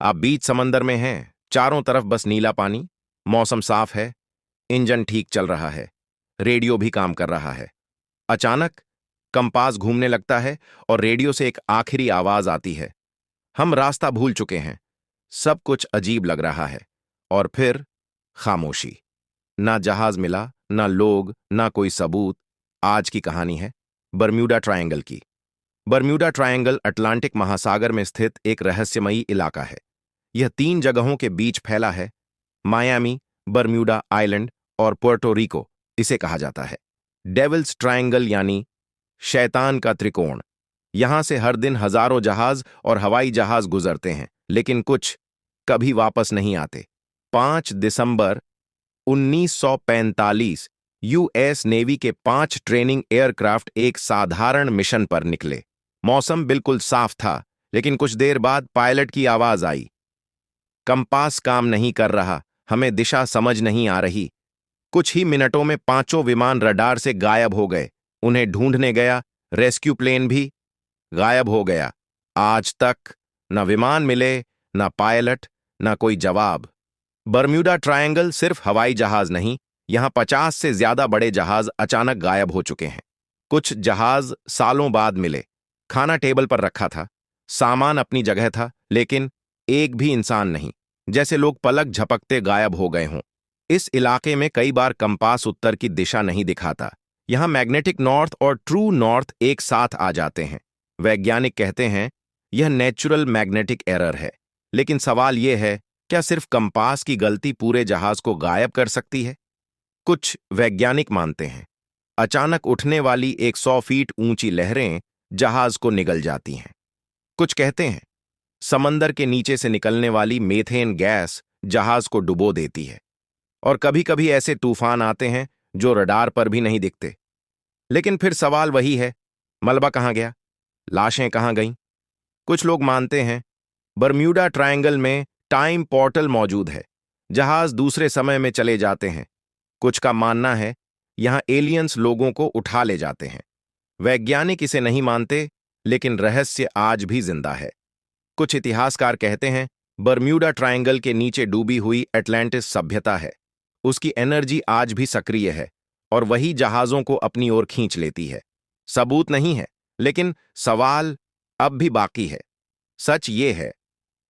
आप बीच समंदर में हैं, चारों तरफ बस नीला पानी। मौसम साफ है, इंजन ठीक चल रहा है, रेडियो भी काम कर रहा है। अचानक कंपास घूमने लगता है और रेडियो से एक आखिरी आवाज आती है। हम रास्ता भूल चुके हैं, सब कुछ अजीब लग रहा है। और फिर खामोशी। ना जहाज मिला, ना लोग, ना कोई सबूत। आज की कहानी है बरम्यूडा ट्रायंगल की। बरम्यूडा ट्रायंगल अटलांटिक महासागर में स्थित एक रहस्यमयी इलाका है। यह 3 जगहों के बीच फैला है। मायामी, बरम्यूडा आइलैंड और पुर्टो रिको इसे कहा जाता है। डेविल्स ट्रायंगल यानी शैतान का त्रिकोण। यहां से हर दिन हजारों जहाज और हवाई जहाज गुजरते हैं, लेकिन कुछ कभी वापस नहीं आते। 5 दिसंबर 1945 यूएस नेवी के 5 ट्रेनिंग एयरक्राफ्ट एक साधारण मिशन पर निकले। मौसम बिल्कुल साफ था, लेकिन कुछ देर बाद पायलट की आवाज आई। कंपास काम नहीं कर रहा, हमें दिशा समझ नहीं आ रही। कुछ ही मिनटों में 5 विमान रडार से गायब हो गए। उन्हें ढूंढने गया, रेस्क्यू प्लेन भी गायब हो गया। आज तक न विमान मिले, न पायलट, न कोई जवाब। बरम्यूडा ट्रायंगल सिर्फ हवाई जहाज नहीं, यहां 50 से ज्यादा बड़े जहाज अचानक गायब हो चुके हैं। कुछ जहाज सालों बाद मिले। खाना टेबल पर रखा था, सामान अपनी जगह था, लेकिन एक भी इंसान नहीं। जैसे लोग पलक झपकते गायब हो गए हों। इस इलाके में कई बार कंपास उत्तर की दिशा नहीं दिखाता। यहां मैग्नेटिक नॉर्थ और ट्रू नॉर्थ एक साथ आ जाते हैं। वैज्ञानिक कहते हैं यह नेचुरल मैग्नेटिक एरर है। लेकिन सवाल यह है, क्या सिर्फ कंपास की गलती पूरे जहाज को गायब कर सकती है? कुछ वैज्ञानिक मानते हैं अचानक उठने वाली 100 फीट ऊंची लहरें जहाज को निगल जाती हैं। कुछ कहते हैं समंदर के नीचे से निकलने वाली मीथेन गैस जहाज को डुबो देती है। और कभी-कभी ऐसे तूफान आते हैं जो रडार पर भी नहीं दिखते। लेकिन फिर सवाल वही है, मलबा कहां गया? लाशें कहां गईं? कुछ लोग मानते हैं बरम्यूडा ट्रायंगल में टाइम पोर्टल मौजूद है, जहाज दूसरे समय में चले जाते हैं। कुछ का मानना है यहां एलियंस लोगों को उठा ले जाते हैं। वैज्ञानिक इसे नहीं मानते, लेकिन रहस्य आज भी जिंदा है। कुछ इतिहासकार कहते हैं बरम्यूडा ट्रायंगल के नीचे डूबी हुई अटलांटिस सभ्यता है। उसकी एनर्जी आज भी सक्रिय है और वही जहाजों को अपनी ओर खींच लेती है। सबूत नहीं है, लेकिन सवाल अब भी बाकी है। सच ये है,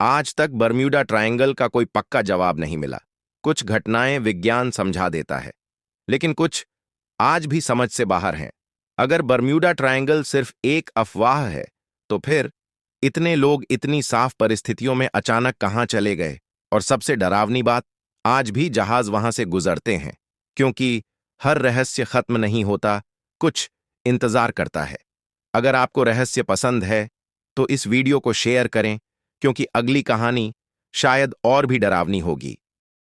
आज तक बरम्यूडा ट्रायंगल का कोई पक्का जवाब नहीं मिला। कुछ घटनाएं विज्ञान समझा देता है, लेकिन कुछ आज भी समझ से बाहर हैं। अगर बरम्यूडा ट्रायंगल सिर्फ एक अफवाह है, तो फिर इतने लोग इतनी साफ परिस्थितियों में अचानक कहां चले गए? और सबसे डरावनी बात, आज भी जहाज वहां से गुजरते हैं, क्योंकि हर रहस्य खत्म नहीं होता, कुछ इंतजार करता है। अगर आपको रहस्य पसंद है, तो इस वीडियो को शेयर करें, क्योंकि अगली कहानी शायद और भी डरावनी होगी।